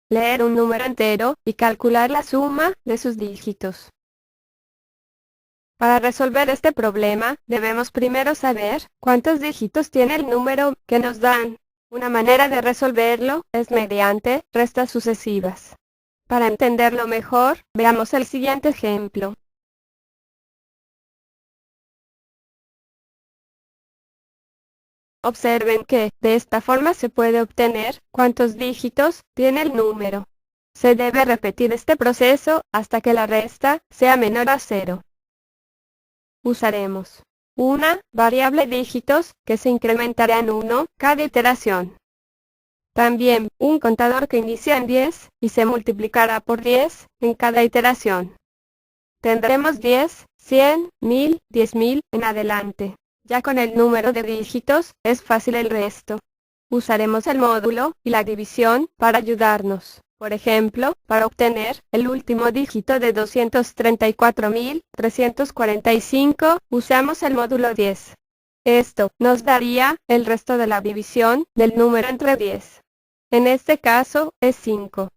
leer un número entero y calcular la suma de sus dígitos. Para resolver este problema, debemos primero saber cuántos dígitos tiene el número que nos dan. Una manera de resolverlo es mediante restas sucesivas. Para entenderlo mejor, veamos el siguiente ejemplo. Observen que, de esta forma se puede obtener cuántos dígitos tiene el número. Se debe repetir este proceso hasta que la resta sea menor a 0. Usaremos una variable dígitos que se incrementará en 1 cada iteración. También un contador que inicia en 10 y se multiplicará por 10 en cada iteración. Tendremos 10, 100, 1000, 10.000 en adelante. Ya con el número de dígitos es fácil el resto. Usaremos el módulo y la división para ayudarnos. Por ejemplo, para obtener el último dígito de 234.345, usamos el módulo 10. Esto nos daría el resto de la división del número entre 10. En este caso, es 5.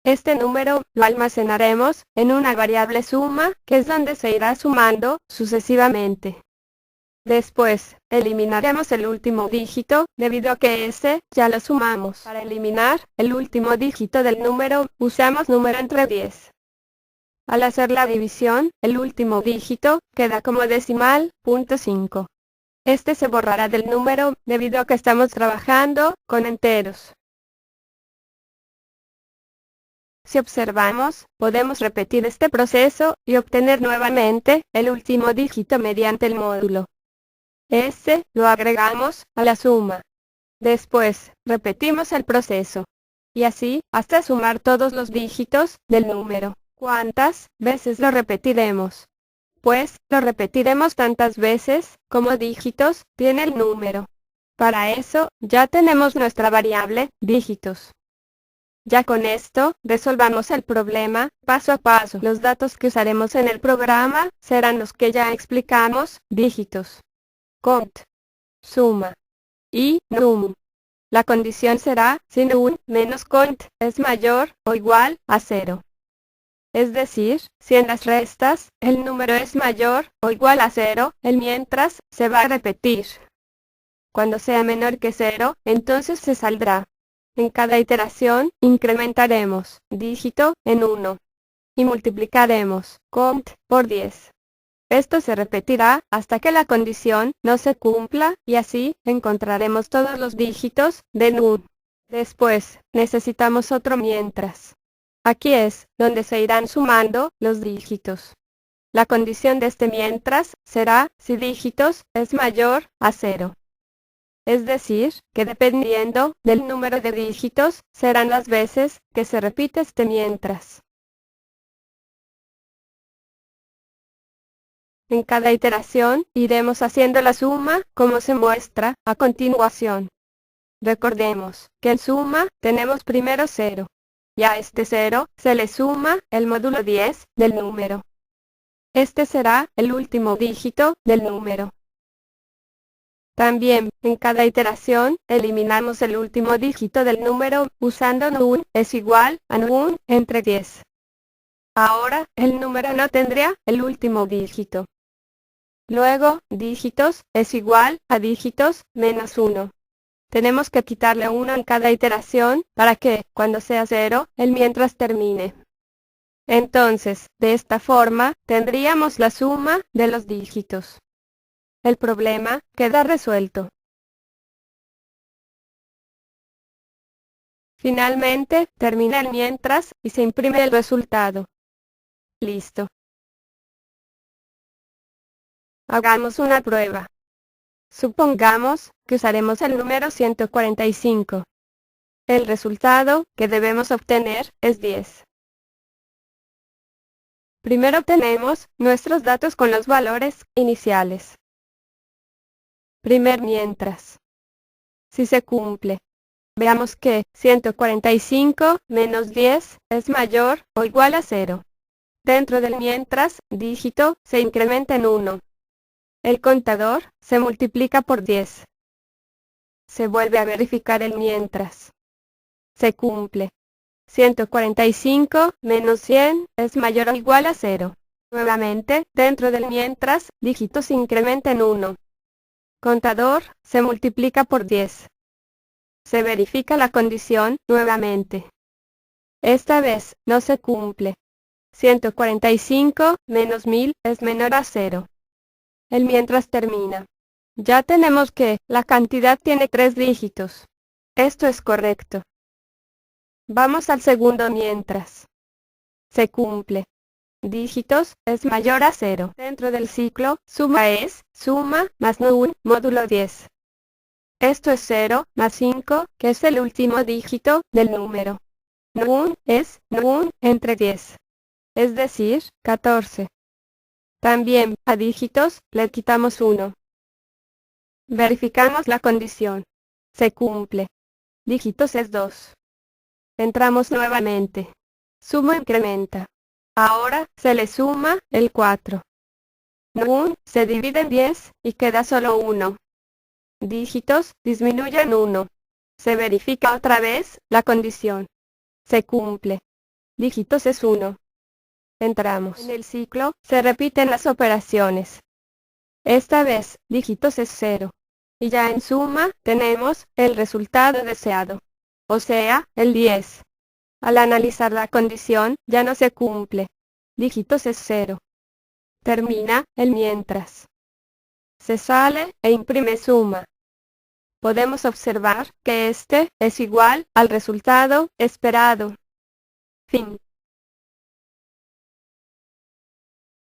Este número lo almacenaremos en una variable suma, que es donde se irá sumando sucesivamente. Después, eliminaremos el último dígito, debido a que ese ya lo sumamos. Para eliminar el último dígito del número, usamos número entre 10. Al hacer la división, el último dígito queda como decimal, .5. Este se borrará del número, debido a que estamos trabajando con enteros. Si observamos, podemos repetir este proceso y obtener nuevamente el último dígito mediante el módulo. Este lo agregamos a la suma. Después, repetimos el proceso. Y así, hasta sumar todos los dígitos del número. ¿Cuántas veces lo repetiremos? Pues, lo repetiremos tantas veces como dígitos tiene el número. Para eso, ya tenemos nuestra variable, dígitos. Ya con esto, resolvamos el problema, paso a paso. Los datos que usaremos en el programa, serán los que ya explicamos, dígitos. Cont, suma, y num. La condición será si num menos cont es mayor o igual a 0. Es decir, si en las restas, el número es mayor o igual a 0, el mientras se va a repetir. Cuando sea menor que 0, entonces se saldrá. En cada iteración, incrementaremos dígito en 1 y multiplicaremos cont por 10. Esto se repetirá hasta que la condición no se cumpla y así encontraremos todos los dígitos de num. Después, necesitamos otro mientras. Aquí es donde se irán sumando los dígitos. La condición de este mientras será si dígitos es mayor a 0. Es decir, que dependiendo del número de dígitos, serán las veces que se repite este mientras. En cada iteración, iremos haciendo la suma, como se muestra a continuación. Recordemos que en suma, tenemos primero 0. Y a este 0, se le suma el módulo 10 del número. Este será el último dígito del número. También, en cada iteración, eliminamos el último dígito del número, usando num es igual a num entre 10. Ahora, el número no tendrá el último dígito. Luego, dígitos es igual a dígitos menos 1. Tenemos que quitarle 1 en cada iteración, para que, cuando sea 0, el mientras termine. Entonces, de esta forma, tendríamos la suma de los dígitos. El problema queda resuelto. Finalmente, termina el mientras y se imprime el resultado. Listo. Hagamos una prueba. Supongamos que usaremos el número 145. El resultado que debemos obtener es 10. Primero obtenemos nuestros datos con los valores iniciales. Primer mientras. Si se cumple. Veamos que 145 menos 10 es mayor o igual a 0. Dentro del mientras, dígito se incrementa en 1. El contador se multiplica por 10. Se vuelve a verificar el mientras. Se cumple. 145 menos 100 es mayor o igual a 0. Nuevamente, dentro del mientras, dígito se incrementa en 1. Contador se multiplica por 10. Se verifica la condición nuevamente. Esta vez no se cumple. 145 menos 1000 es menor a 0. El mientras termina. Ya tenemos que la cantidad tiene 3 dígitos. Esto es correcto. Vamos al segundo mientras. Se cumple. Dígitos es mayor a 0. Dentro del ciclo, suma es suma más NUN módulo 10. Esto es 0 más 5, que es el último dígito del número. NUN es NUN entre 10. Es decir, 14. También, a dígitos, le quitamos 1. Verificamos la condición. Se cumple. Dígitos es 2. Entramos nuevamente. Suma incrementa. Ahora, se le suma el 4. NUN se divide en 10 y queda solo 1. Dígitos disminuyen 1. Se verifica otra vez la condición. Se cumple. Dígitos es 1. Entramos. En el ciclo, se repiten las operaciones. Esta vez, dígitos es 0. Y ya en suma, tenemos el resultado deseado. O sea, el 10. Al analizar la condición, ya no se cumple. Dígitos es 0. Termina el mientras. Se sale e imprime suma. Podemos observar que este es igual al resultado esperado. Fin.